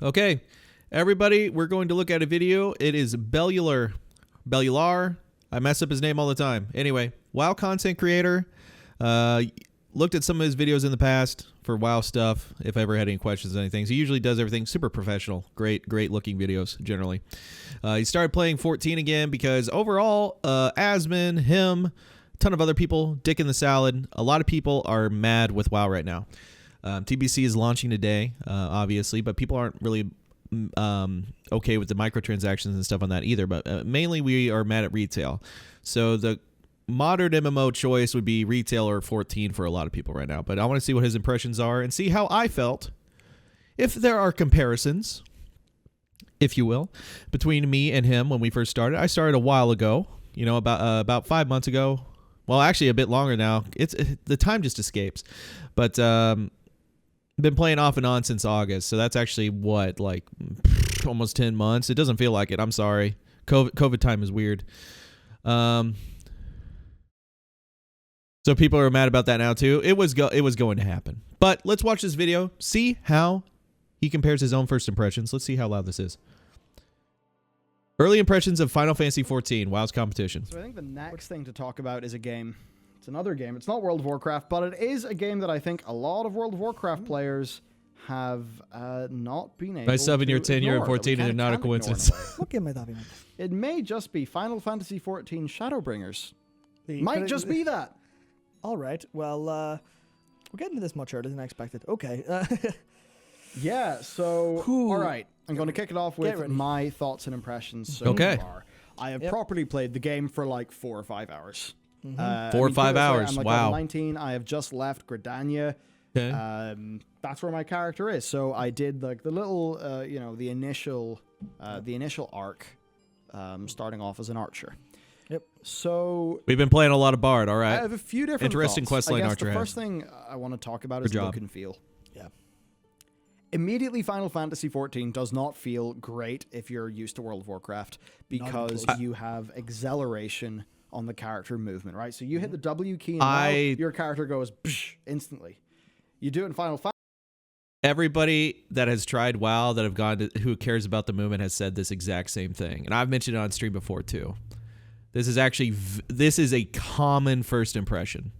Okay, everybody, we're going to look at a video. It is Bellular. I mess up his name all the time. Anyway, WoW content creator. Looked at some of his videos in the past for WoW stuff, if I ever had any questions or anything. So he usually does everything super professional. Great looking videos, generally. He started playing 14 again because overall, Asmin, him, a ton of other people, Dick in the Salad, a lot of people are mad with WoW right now. TBC is launching today, obviously, but people aren't really okay with the microtransactions and stuff on that either. But mainly we are mad at retail. So the modern MMO choice would be retail or 14 for a lot of people right now. But I want to see what his impressions are and see how I felt. If there are comparisons, if you will, between me and him when we first started. I started a while ago, you know, about 5 months ago. Well, actually a bit longer now. The time just escapes. But been playing off and on since August, so that's actually what, like almost 10 months. It doesn't feel like it. I'm sorry. COVID time is weird. So people are mad about that now too. It was going to happen. But let's watch this video, see how he compares his own first impressions. Let's see how loud this is. Early impressions of Final Fantasy XIV, WoW's competition. So I think the next thing to talk about is a game. It's another game. It's not World of Warcraft, but it is a game that I think a lot of World of Warcraft players have not been able By subbing to your tenure in ignore, 14 is not a coincidence. What game might that be? It may just be Final Fantasy XIV Shadowbringers. The- Might just be that. All right. Well, we're getting to this much earlier than I expected. Okay. Yeah, so, all right. I'm going to kick it off with ready. my thoughts and impressions so far. I have properly played the game for like 4 or 5 hours. 4 or 5 hours. I'm like Wow. level 19. I have just left Gridania. Okay. That's where my character is. So I did like the little, you know, the initial arc, starting off as an archer. Yep. So We've been playing a lot of Bard. All I right. have a few different Interesting thoughts. questline I guess Archer the had. first thing I want to talk about Good is job. look and feel. Yeah. Immediately, Final Fantasy XIV does not feel great if you're used to World of Warcraft because you have acceleration on the character movement, right? So you hit the W key and now your character goes psh, instantly. You do it in Final Fantasy. Everybody that has tried WoW that have gone to, who cares about the movement has said this exact same thing, and I've mentioned it on stream before too. This is actually this is a common first impression.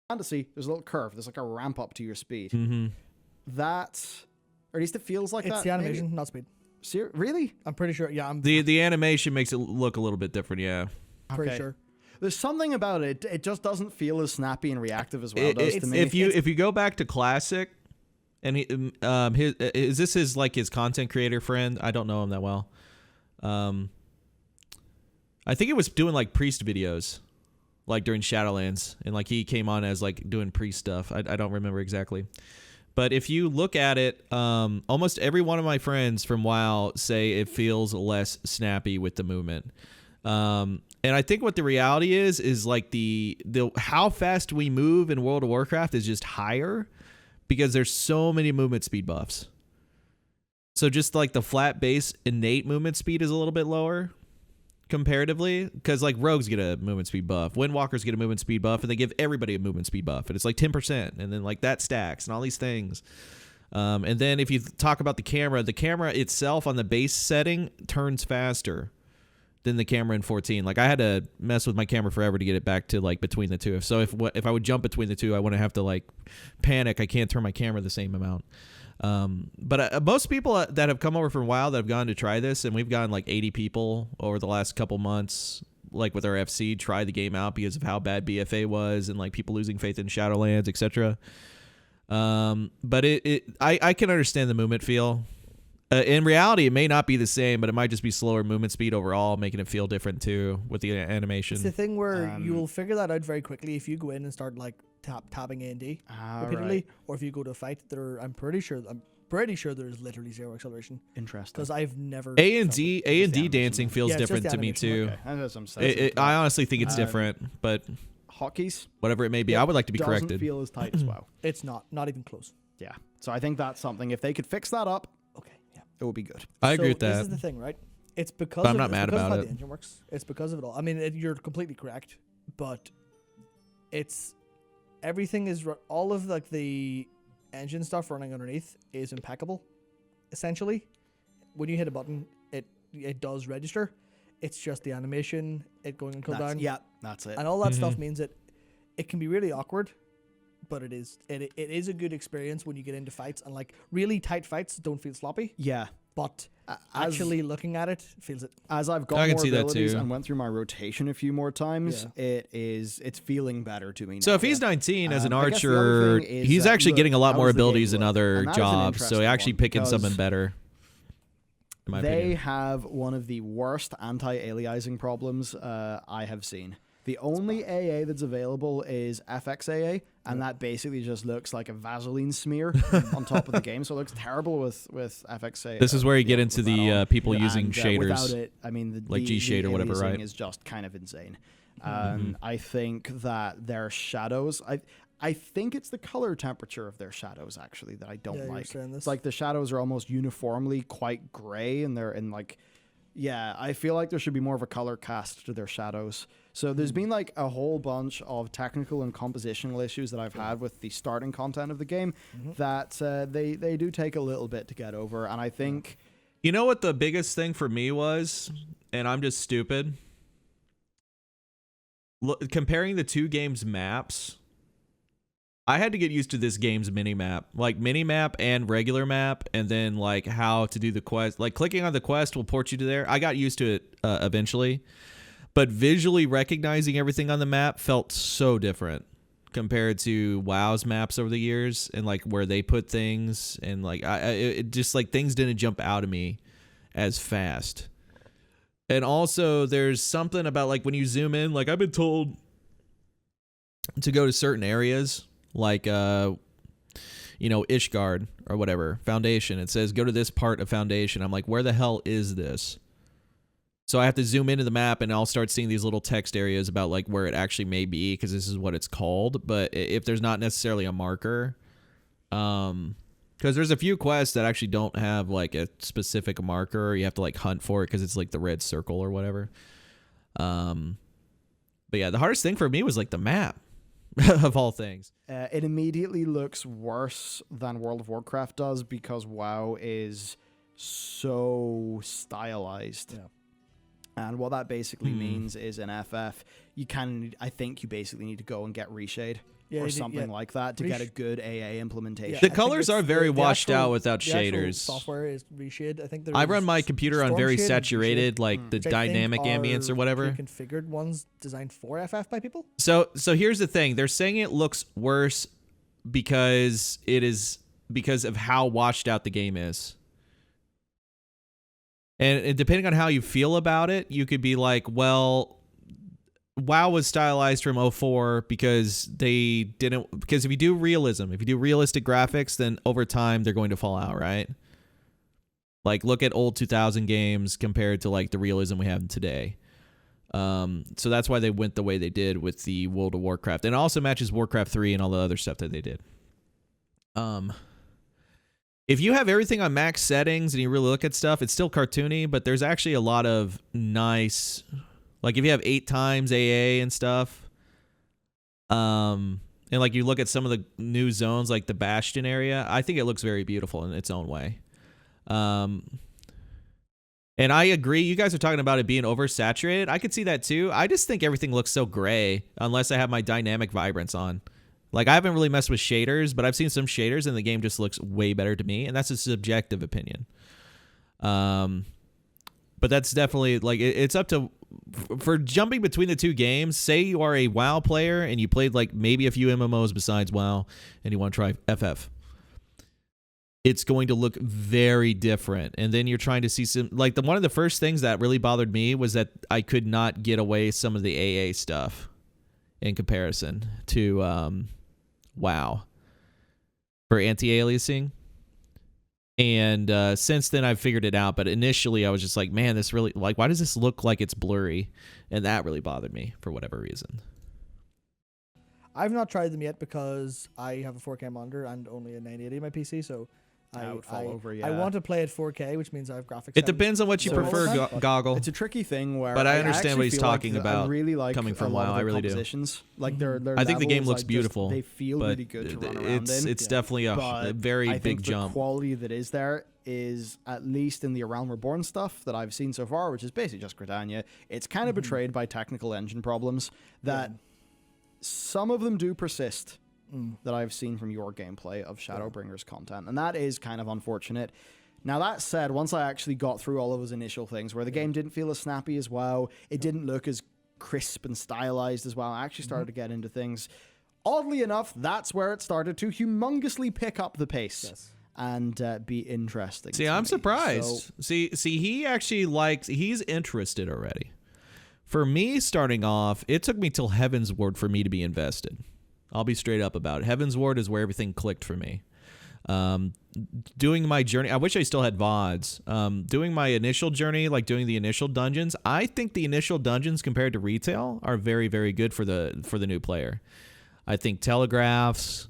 Fantasy, there's a little curve. There's like a ramp up to your speed. Mm-hmm. That, or at least it feels like that. It's the animation, not speed. Really? I'm pretty sure. Yeah, I'm The animation makes it look a little bit different. Yeah. pretty sure. There's something about it. It just doesn't feel as snappy and reactive as WoW does to me. If you go back to Classic, and is this his content creator friend? I don't know him that well. I think it was doing like priest videos, like during Shadowlands, and like he came on as like doing priest stuff. I don't remember exactly. But if you look at it, almost every one of my friends from WoW say it feels less snappy with the movement. And I think what the reality is like the how fast we move in World of Warcraft is just higher because there's so many movement speed buffs. So just like the flat base innate movement speed is a little bit lower comparatively, because like rogues get a movement speed buff, windwalkers get a movement speed buff, and they give everybody a movement speed buff, and it's like 10%, and then like that stacks and all these things. And then if you talk about the camera itself on the base setting turns faster than the camera in 14. Like I had to mess with my camera forever to get it back to like between the two. So if I would jump between the two, I wouldn't have to like panic. I can't turn my camera the same amount. But most people that have come over from WoW that have gone to try this, and we've gotten like 80 people over the last couple months, like with our FC, try the game out because of how bad BFA was and like people losing faith in Shadowlands, etc. But I can understand the movement feel. In reality, it may not be the same, but it might just be slower movement speed overall, making it feel different too with the animation. It's the thing where you will figure that out very quickly if you go in and start like tapping A&D repeatedly, or if you go to a fight. I'm pretty sure there's literally zero acceleration. Interesting. Because I've never A&D dancing feels different to me too. Okay. I honestly think it's different, but hotkeys, whatever it may be, I would like to be corrected. Doesn't feel as tight as WoW. It's not even close. Yeah. So I think that's something. If they could fix that up, Okay, yeah. it would be good. I agree with that. This is the thing, right? It's because But I'm not mad about how it. the engine works. It's because of it all. I mean, you're completely correct, but everything is all of like the engine stuff running underneath is impeccable. essentially. When you hit a button, it does register. It's just the animation, it going and come down. Yeah, that's it. And all that stuff means that it can be really awkward, but it is a good experience when you get into fights, and like really tight fights don't feel sloppy. Yeah. But actually looking at it feels it. As I've got more abilities and went through my rotation a few more times, it's feeling better to me now. So if he's 19 as an archer, he's actually getting a lot more abilities in other jobs, so actually picking something better. They have one of the worst anti-aliasing problems I have seen. The only AA that's available is FXAA, and that basically just looks like a Vaseline smear on top of the game, so it looks terrible with FXAA. This is where you get into the people using shaders. Without it, I mean, like G-Shade or whatever, right? Is just kind of insane. I think that their shadows... I think it's the color temperature of their shadows, actually, that I don't like. It's like the shadows are almost uniformly quite gray, and they're in like... Yeah, I feel like there should be more of a color cast to their shadows. So there's been like a whole bunch of technical and compositional issues that I've had with the starting content of the game that they do take a little bit to get over. And I think... You know what the biggest thing for me was? And I'm just stupid. Comparing the two games' maps... I had to get used to this game's mini-map. Like, mini-map and regular map, and then, like, how to do the quest. Like, clicking on the quest will port you to there. I got used to it eventually. But visually recognizing everything on the map felt so different compared to WoW's maps over the years, and, like, where they put things. And, like, it just, like, things didn't jump out of me as fast. And also, there's something about, like, when you zoom in. Like, I've been told to go to certain areas... Like, Ishgard or whatever, Foundation. It says, go to this part of Foundation. I'm like, where the hell is this? So I have to zoom into the map, and I'll start seeing these little text areas about, like, where it actually may be, because this is what it's called. But if there's not necessarily a marker, because there's a few quests that actually don't have, like, a specific marker. Or you have to, like, hunt for it because it's, like, the red circle or whatever. But, yeah, the hardest thing for me was, like, the map. Of all things. It immediately looks worse than World of Warcraft does because WoW is so stylized. Yeah. And what that basically means is in FF, I think you basically need to go and get reshade. Or something like that to get a good AA implementation. The colors are very washed out without shaders. Software is reshade. I think I run my computer on very saturated, like the dynamic ambience or whatever. Configured ones designed for FF by people. So here's the thing: they're saying it looks worse because of how washed out the game is. And depending on how you feel about it, you could be like, well, WoW was stylized from 04 because if you do realism, if you do realistic graphics, then over time they're going to fall out, right? Like, look at old 2000 games compared to, like, the realism we have today. So that's why they went the way they did with the World of Warcraft. And it also matches Warcraft 3 and all the other stuff that they did. If you have everything on max settings and you really look at stuff, it's still cartoony, but there's actually a lot of nice... Like, if you have 8 times AA and stuff, and, like, you look at some of the new zones, like the Bastion area, I think it looks very beautiful in its own way. And I agree. You guys are talking about it being oversaturated. I could see that, too. I just think everything looks so gray unless I have my dynamic vibrance on. Like, I haven't really messed with shaders, but I've seen some shaders, and the game just looks way better to me, and that's a subjective opinion. But that's definitely, like, it's up to... For jumping between the two games, say you are a WoW player and you played, like, maybe a few MMOs besides WoW and you want to try FF. It's going to look very different. And then you're trying to see some... Like, one of the first things that really bothered me was that I could not get away some of the AA stuff in comparison to WoW for anti-aliasing. And since then, I've figured it out. But initially, I was just like, man, this really... Like, why does this look like it's blurry? And that really bothered me for whatever reason. I've not tried them yet because I have a 4K monitor and only a 980 on my PC. So would fall over. Yeah, I want to play at 4K, which means I have graphics. It depends on what you prefer, Goggle. It's a tricky thing where, but I understand what he's actually feel talking like about. I really like coming from a lot WoW, of I their really do. compositions. Like their I think the game levels, looks like, beautiful. They feel but really good to run around in. It's definitely a very I big think jump. The quality that is there is, at least in the Realm Reborn stuff that I've seen so far, which is basically just Gridania, it's kind of betrayed by technical engine problems that some of them do persist that I've seen from your gameplay of Shadowbringers content, and that is kind of unfortunate. Now, that said, once I actually got through all of those initial things where the game didn't feel as snappy as WoW, it didn't look as crisp and stylized as well, I actually started to get into things. Oddly enough, that's where it started to humongously pick up the pace and be interesting. See, I'm surprised. See, he actually he's interested already. For me, starting off, it took me till Heaven's Ward for me to be invested. I'll be straight up about it. Heaven's Ward is where everything clicked for me. Doing my journey, I wish I still had VODs. Doing my initial journey, like doing the initial dungeons, I think the initial dungeons compared to retail are very, very good for the new player. I think telegraphs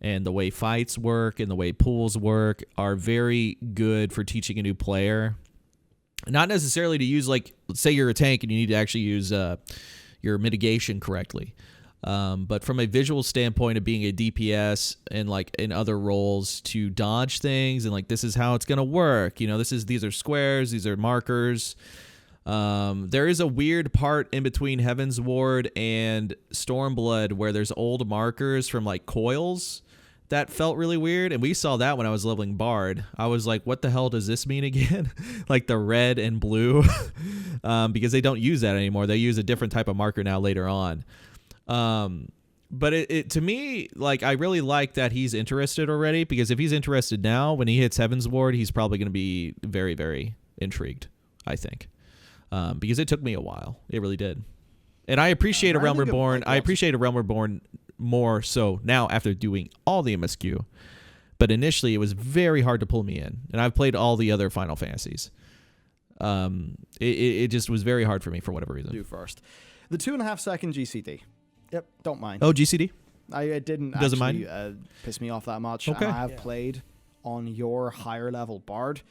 and the way fights work and the way pools work are very good for teaching a new player. Not necessarily to use, like, let's say you're a tank and you need to actually use your mitigation correctly. But from a visual standpoint of being a DPS and like in other roles to dodge things and like this is how it's gonna work. You know, these are squares, these are markers. There is a weird part in between Heaven's Ward and Stormblood where there's old markers from like coils that felt really weird, and we saw that when I was leveling Bard. I was like, what the hell does this mean again? Like the red and blue, because they don't use that anymore. They use a different type of marker now later on. But it to me, like, I really like that he's interested already, because if he's interested now, when he hits Heaven's Ward, he's probably going to be very, very intrigued, I think. Because it took me a while. It really did. And I appreciate a Realm Reborn. I appreciate a Realm Reborn more so now after doing all the MSQ. But initially, it was very hard to pull me in. And I've played all the other Final Fantasies. It just was very hard for me for whatever reason. Do first. The 2.5 second GCD. Yep. Don't mind. Oh, GCD? It didn't Doesn't actually piss me off that much. Okay. And I have played on your higher level Bard.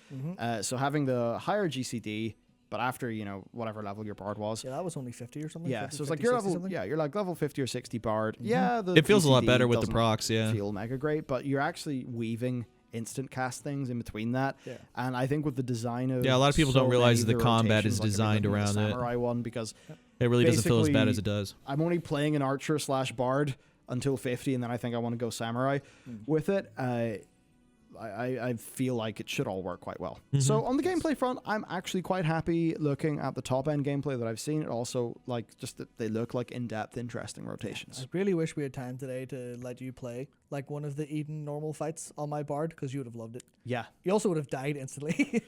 So having the higher GCD, but after, you know, whatever level your Bard was. Yeah, that was only 50 or something. Yeah, 50, so it's 50, like your 60 level, something. you're like level 50 or 60 Bard. Yeah, the it feels a lot GCD better with the doesn't procs, yeah. feel mega great, but you're actually weaving instant cast things in between that. Yeah. And I think with the design of Yeah, a lot of people don't realize many that of the combat is rotations, like designed everything in the around it. Samurai one, because It really doesn't feel as bad basically, as it does. I'm only playing an archer / Bard until 50, and then I think I want to go Samurai with it. I feel like it should all work quite well. So on the gameplay front, I'm actually quite happy looking at the top end gameplay that I've seen. It also, like, just that they look like in-depth, interesting rotations. I really wish we had time today to let you play like one of the Eden normal fights on my Bard, because you would have loved it. Yeah. You also would have died instantly.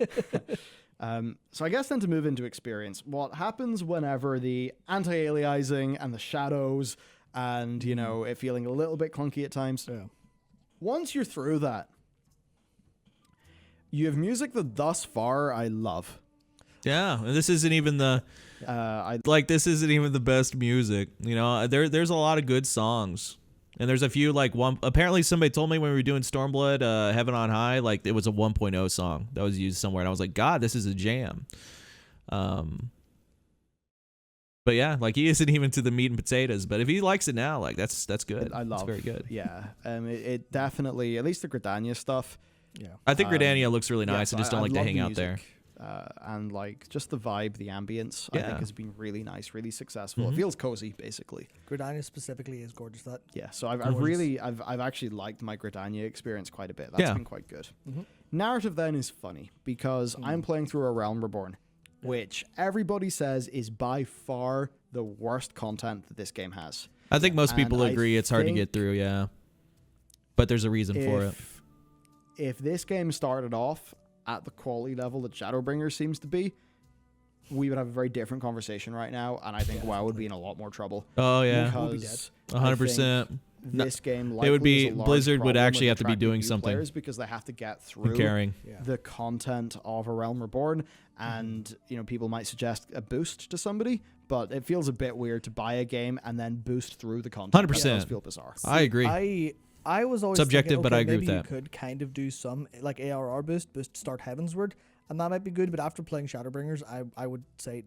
So I guess then to move into experience, what happens whenever the anti-aliasing and the shadows and, you know, it feeling a little bit clunky at times. Yeah. Once you're through that, you have music that thus far I love. Yeah, and this isn't even the this isn't even the best music. You know, there's a lot of good songs. And there's a few, like, one. Apparently, somebody told me when we were doing Stormblood, Heaven on High, like, it was a 1.0 song that was used somewhere. And I was like, God, this is a jam. But yeah, like, he isn't even to the meat and potatoes. But if he likes it now, like, that's good. I love. It's very good. Yeah. It definitely, at least the Gridania stuff. Yeah. I think Gridania looks really nice. Yeah, I just don't like to love hang the out there. music, and like just the vibe, the ambience, I think Yeah. has been really nice, really successful. It feels cozy, basically. Gridania specifically is gorgeous. That. Yeah, so I've actually liked my Gridania experience quite a bit. That's been quite good. Narrative then is funny because I'm playing through a Realm Reborn, which everybody says is by far the worst content that this game has. I think most people And I agree it's hard to get through, yeah. But there's a reason for it. If this game started off at the quality level that Shadowbringers seems to be, we would have a very different conversation right now, and I think WoW would be in a lot more trouble. Oh, yeah. Because 100%. This game, it would be is a large Blizzard would problem actually with have to be attracting doing new something. players because they have to get through Caring. the content of a Realm Reborn, and you know, people might suggest a boost to somebody, but it feels a bit weird to buy a game and then boost through the content. 100%. It does feel bizarre. I agree. I was always subjective, thinking, but okay, I agree maybe with that. you could kind of do some like ARR boost start Heavensward, and that might be good. But after playing Shadowbringers, I would say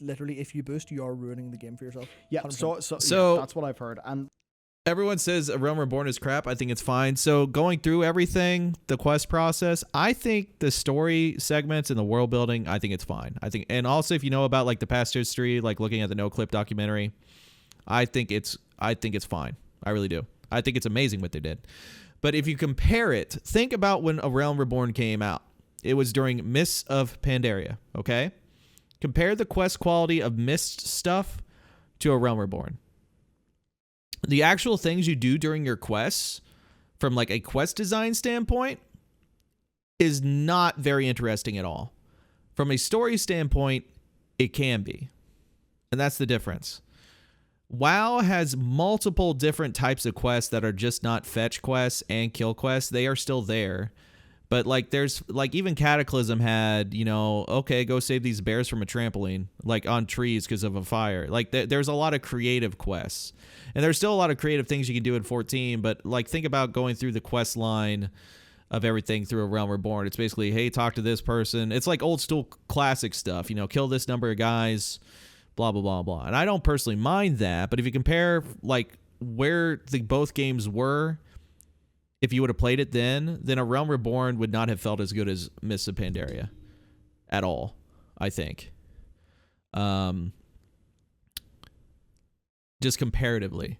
literally, if you boost, you are ruining the game for yourself. Yeah, 100%. so yeah, that's what I've heard. And everyone says A Realm Reborn is crap. I think it's fine. So going through everything, the quest process, I think the story segments and the world building, I think it's fine. I think, and also if you know about like the past history, like looking at the No Clip documentary, I think it's fine. I really do. I think it's amazing what they did. But if you compare it, think about when A Realm Reborn came out. It was during Mists of Pandaria, okay? Compare the quest quality of Mist stuff to A Realm Reborn. The actual things you do during your quests, from like a quest design standpoint, is not very interesting at all. From a story standpoint, it can be. And that's the difference. WoW has multiple different types of quests that are just not fetch quests and kill quests. They are still there. But like there's like even Cataclysm had, you know, okay, go save these bears from a trampoline, like on trees because of a fire. Like there's a lot of creative quests. And there's still a lot of creative things you can do in 14, but like think about going through the quest line of everything through A Realm Reborn. It's basically, hey, talk to this person. It's like old school classic stuff, you know, kill this number of guys, blah, blah, blah, blah. And I don't personally mind that, but if you compare like where both games were, if you would have played it then A Realm Reborn would not have felt as good as Mists of Pandaria at all, I think. Just comparatively.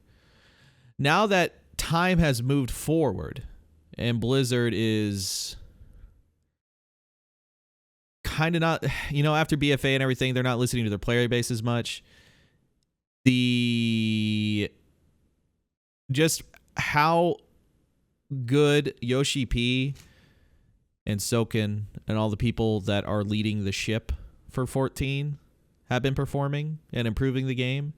Now that time has moved forward and Blizzard is kind of not, you know, after BFA and everything, they're not listening to their player base as much. Just how good Yoshi P and Soken and all the people that are leading the ship for 14 have been performing and improving the game,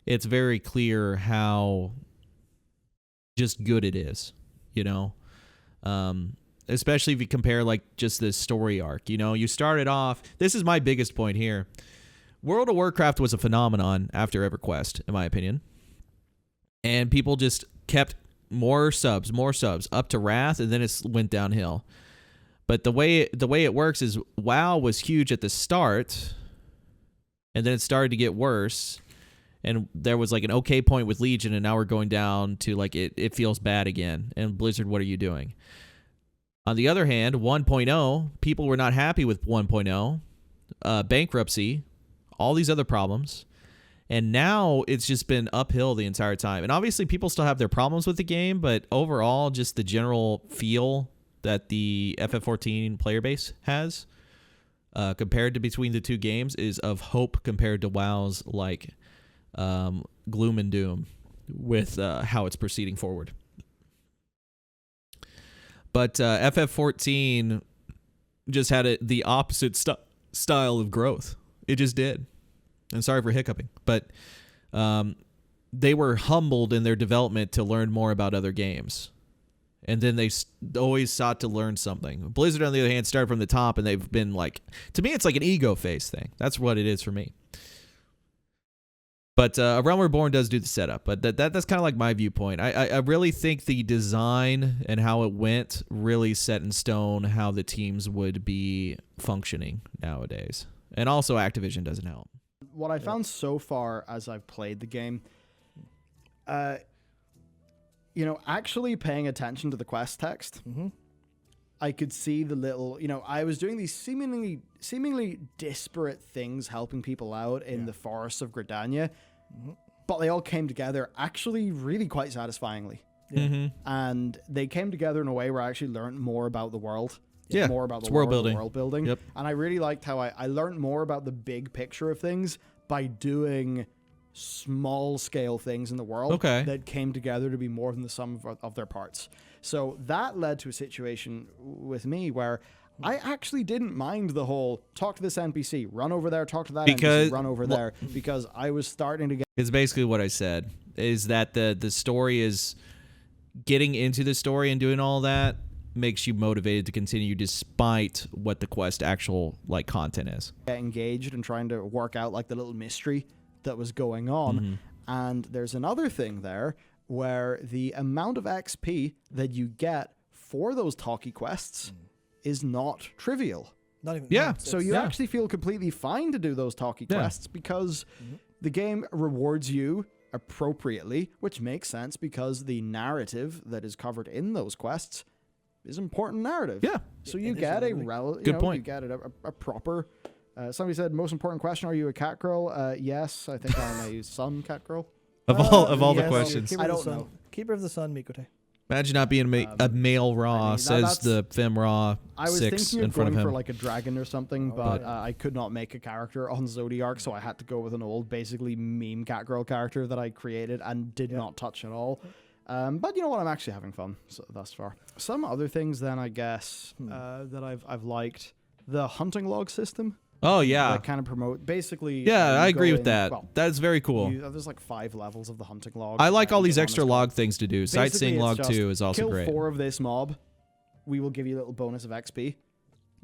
it's very clear how just good it is, you know? Especially if you compare like just the story arc, you know, you started off, this is my biggest point here. World of Warcraft was a phenomenon after EverQuest, in my opinion. And people just kept more subs up to Wrath, and then it went downhill. But the way it works is WoW was huge at the start, and then it started to get worse. And there was like an okay point with Legion, and now we're going down to like it feels bad again. And Blizzard, what are you doing? On the other hand, 1.0, people were not happy with 1.0, bankruptcy, all these other problems. And now it's just been uphill the entire time. And obviously people still have their problems with the game, but overall just the general feel that the FF14 player base has compared to between the two games is of hope compared to WoW's like gloom and doom with how it's proceeding forward. But FF14 just had the opposite style of growth. It just did. And sorry for hiccuping, but they were humbled in their development to learn more about other games. And then they always sought to learn something. Blizzard, on the other hand, started from the top, and they've been like, to me, it's like an ego phase thing. That's what it is for me. But A Realm Reborn does do the setup, but that's kind of like my viewpoint. I really think the design and how it went really set in stone how the teams would be functioning nowadays. And also Activision doesn't help. What I found so far as I've played the game, you know, actually paying attention to the quest text, I could see the little, you know, I was doing these seemingly disparate things helping people out in the forests of Gridania, but they all came together actually really quite satisfyingly. And they came together in a way where I actually learned more about the world. More about the world building. Yep. And I really liked how I learned more about the big picture of things by doing small scale things in the world that came together to be more than the sum of their parts. So that led to a situation with me where I actually didn't mind the whole talk to this NPC, run over there, talk to that NPC, run over there, because I was starting to get... It's basically what I said, is that the story is getting into the story and doing all that makes you motivated to continue despite what the quest actual like content is. Get engaged and trying to work out like the little mystery that was going on. And there's another thing there where the amount of XP that you get for those talkie quests is not trivial. Not even. Yeah. So you actually feel completely fine to do those talkie quests because the game rewards you appropriately, which makes sense because the narrative that is covered in those quests is important narrative. Yeah. So you get a Good point. You get a proper. Somebody said, most important question: are you a cat girl? Yes, I think I'm a sun cat girl. Of all the yes, questions. Keeper I of the don't Sun. know. Keeper of the Sun, Mikote. Imagine not being a male Raw, I mean, says the Fem Raw I was 6 thinking in of front going of him. for like a dragon or something, Oh, but yeah. I could not make a character on Zodiark, so I had to go with an old, basically meme catgirl character that I created and did not touch at all. But you know what? I'm actually having fun thus far. Some other things, then, I guess, that I've liked. The hunting log system. Oh, yeah. That kind of promote. Basically. Yeah, you I go agree with in- that. well, That's very cool. There's like 5 levels of the hunting log. I like all these each one extra is log things to do. Basically, Sightseeing it's log just 2 is also kill great. 4 of this mob, we will give you a little bonus of XP.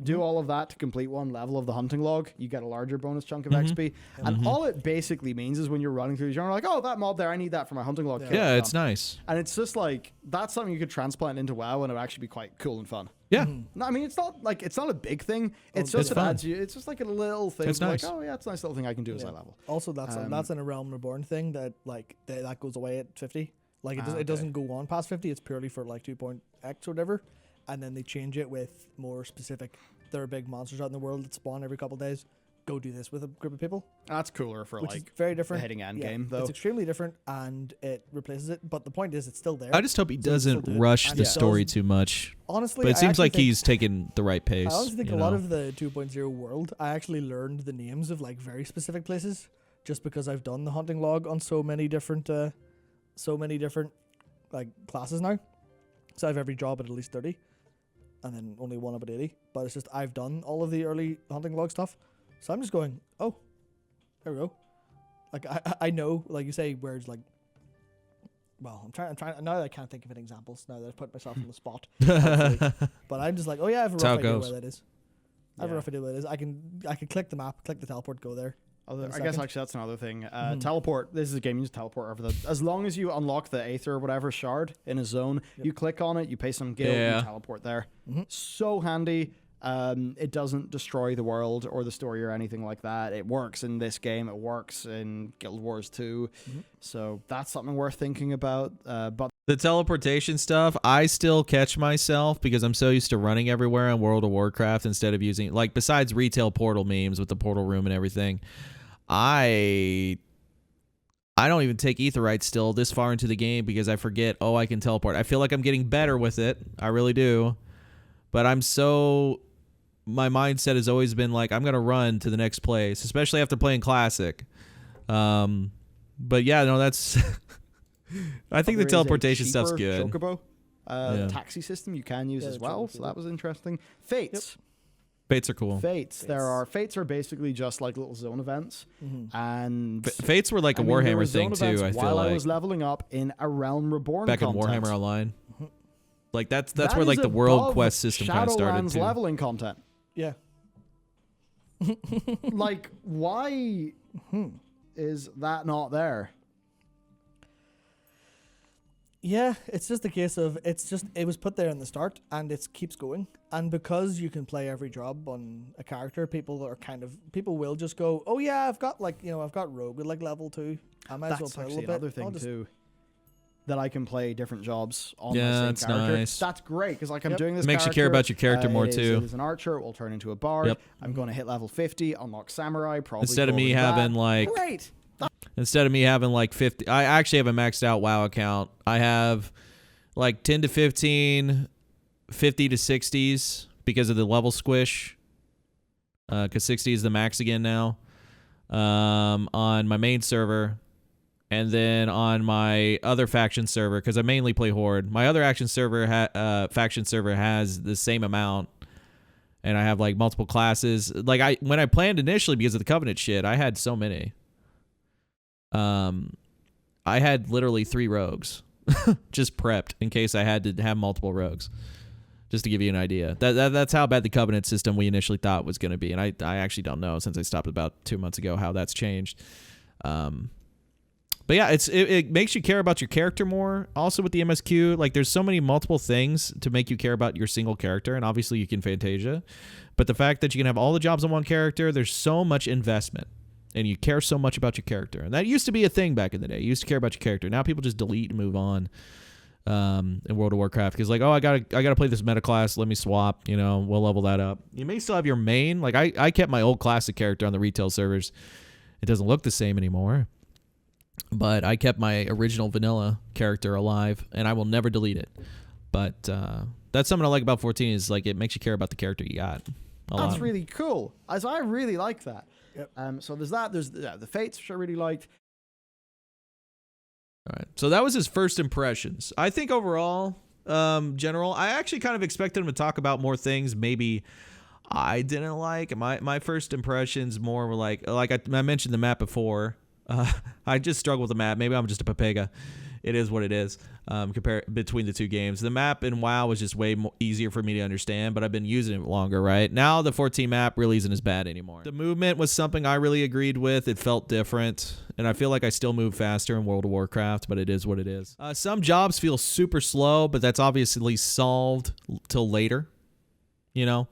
Do all of that to complete 1 level of the hunting log, you get a larger bonus chunk of XP. And all it basically means is when you're running through the genre, like, oh, that mob there, I need that for my hunting log. Yeah, it's nice. And it's just like, that's something you could transplant into WoW and it would actually be quite cool and fun. Yeah. No, I mean, it's not a big thing. It's just it's fun. it's just like a little thing. It's nice. Like, oh yeah, it's a nice little thing I can do as I level. Also, that's a Realm Reborn thing that like that goes away at 50. Like it doesn't go on past 50. It's purely for like 2.x or whatever, and then they change it with more specific. There are big monsters out in the world that spawn every couple of days. Go do this with a group of people. That's cooler for Which is like very different. the hitting end game though. It's extremely different and it replaces it. But the point is, it's still there. I just hope he So you can still doesn't do it. rush And the it story does- too much. Honestly, But it I seems actually like think- he's taking the right pace. I honestly think you a lot know? of the 2.0 world, I actually learned the names of like very specific places just because I've done the hunting log on so many different like classes now. So I have every job at least 30 and then only one up at 80. But it's just I've done all of the early hunting log stuff. So I'm just going, oh, there we go. Like I know, like you say, where it's like, well, I'm trying now that I can't think of any examples now that I've put myself on the spot. But I'm just like, oh yeah, I have a That's how rough it idea goes. where that is. I have a rough idea where it is. I can click the map, click the teleport, go there. I in a guess second. actually that's another thing. Teleport. This is a game you just teleport over as long as you unlock the Aether or whatever shard in a zone, you click on it, you pay some gil, Yeah. you teleport there. So handy. It doesn't destroy the world or the story or anything like that. It works in this game. It works in Guild Wars 2. So that's something worth thinking about. But The teleportation stuff, I still catch myself because I'm so used to running everywhere in World of Warcraft instead of using, like, besides retail portal memes with the portal room and everything, I don't even take Aetheryte still this far into the game because I forget, oh, I can teleport. I feel like I'm getting better with it. I really do. But my mindset has always been like, I'm going to run to the next place, especially after playing Classic. But yeah, no, that's... I think the there is a teleportation stuff's cheaper good. Chocobo taxi system you can use Yeah, as the well. Chocobo. So that was interesting. Fates. Fates are cool. Fates. Fates are basically just like little zone events. And Fates were like a I mean, there were Warhammer thing zone events too, I feel while I like. was leveling up in a Realm Reborn Back in content. Warhammer Online. Like that's That where is like the world above quest system kind of started Shadowlands too. leveling content. Yeah. Like, why is that not there? Yeah, it's just a case of it was put there in the start and it keeps going. And because you can play every job on a character, people will just go, oh yeah, I've got Rogue with like level 2. I might as well That's play a actually little another bit. thing I'll just- too. That I can play different jobs on Yeah, my same that's character. nice. That's great because like I'm Yep. doing this. It makes you care about your character more, it is- too. It is an archer. It will turn into a bard. Yep. I'm going to hit level 50, unlock samurai. Probably Instead of go me with that. having like Great. Instead of me having like 50, I actually have a maxed out WoW account. I have like 10 to 15, 50 to 60s because of the level squish. Because 60 is the max again now on my main server. And then on my other faction server, because I mainly play Horde, my other faction server has the same amount. And I have like multiple classes. Like when I planned initially because of the Covenant shit, I had so many. I had literally 3 rogues just prepped in case I had to have multiple rogues. Just to give you an idea. That's how bad the Covenant system we initially thought was going to be. And I actually don't know since I stopped about 2 months ago how that's changed. But yeah, it makes you care about your character more. Also with the MSQ, like there's so many multiple things to make you care about your single character, and obviously you can Fantasia. But the fact that you can have all the jobs on one character, there's so much investment, and you care so much about your character. And that used to be a thing back in the day. You used to care about your character. Now people just delete and move on in World of Warcraft because like, oh, I gotta play this meta class. Let me swap. You know, we'll level that up. You may still have your main. Like I kept my old classic character on the retail servers. It doesn't look the same anymore. But I kept my original vanilla character alive, and I will never delete it. But that's something I like about 14 is like it makes you care about the character you got. That's really cool. As I really like that. Yep. So there's that. There's the Fates, which I really liked. All right. So that was his first impressions. I think overall, general, I actually kind of expected him to talk about more things maybe I didn't like. My first impressions more were like I mentioned the map before. I just struggle with the map. Maybe I'm just a papega. It is what it is. Compare between the two games. The map in WoW was just way easier for me to understand, but I've been using it longer, right? Now the 14 map really isn't as bad anymore. The movement was something I really agreed with. It felt different, and I feel like I still move faster in World of Warcraft, but it is what it is. Some jobs feel super slow, but that's obviously solved till later, you know?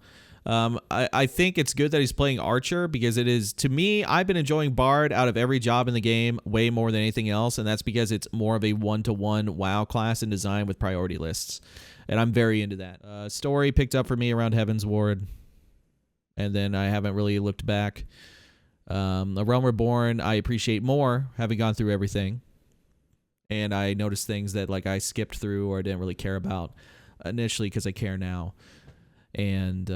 I think it's good that he's playing Archer because it is, to me, I've been enjoying Bard out of every job in the game way more than anything else, and that's because it's more of a one-to-one WoW class and design with priority lists, and I'm very into that. Story picked up for me around Heaven's Ward, and then I haven't really looked back. A Realm Reborn I appreciate more, having gone through everything, and I noticed things that like I skipped through or I didn't really care about initially because I care now. And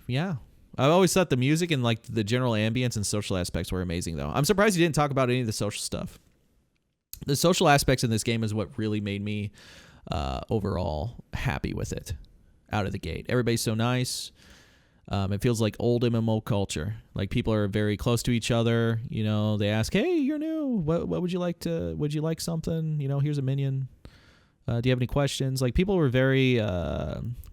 yeah, I've always thought the music and like the general ambience and social aspects were amazing, though. I'm surprised he didn't talk about any of the social stuff. The social aspects in this game is what really made me overall happy with it out of the gate. Everybody's so nice. It feels like old MMO culture. Like people are very close to each other. You know, they ask, "Hey, you're new. What would you like to? Would you like something? You know, here's a minion. Do you have any questions?" Like people were very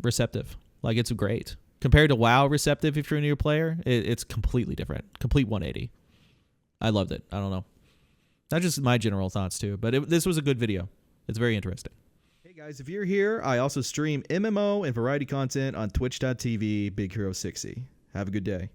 receptive. Like, it's great. Compared to WoW receptive, if you're a new player, it's completely different. Complete 180. I loved it. I don't know. That's just my general thoughts, too. But this was a good video. It's very interesting. Hey, guys, if you're here, I also stream MMO and variety content on twitch.tv, Big Hero 60. Have a good day.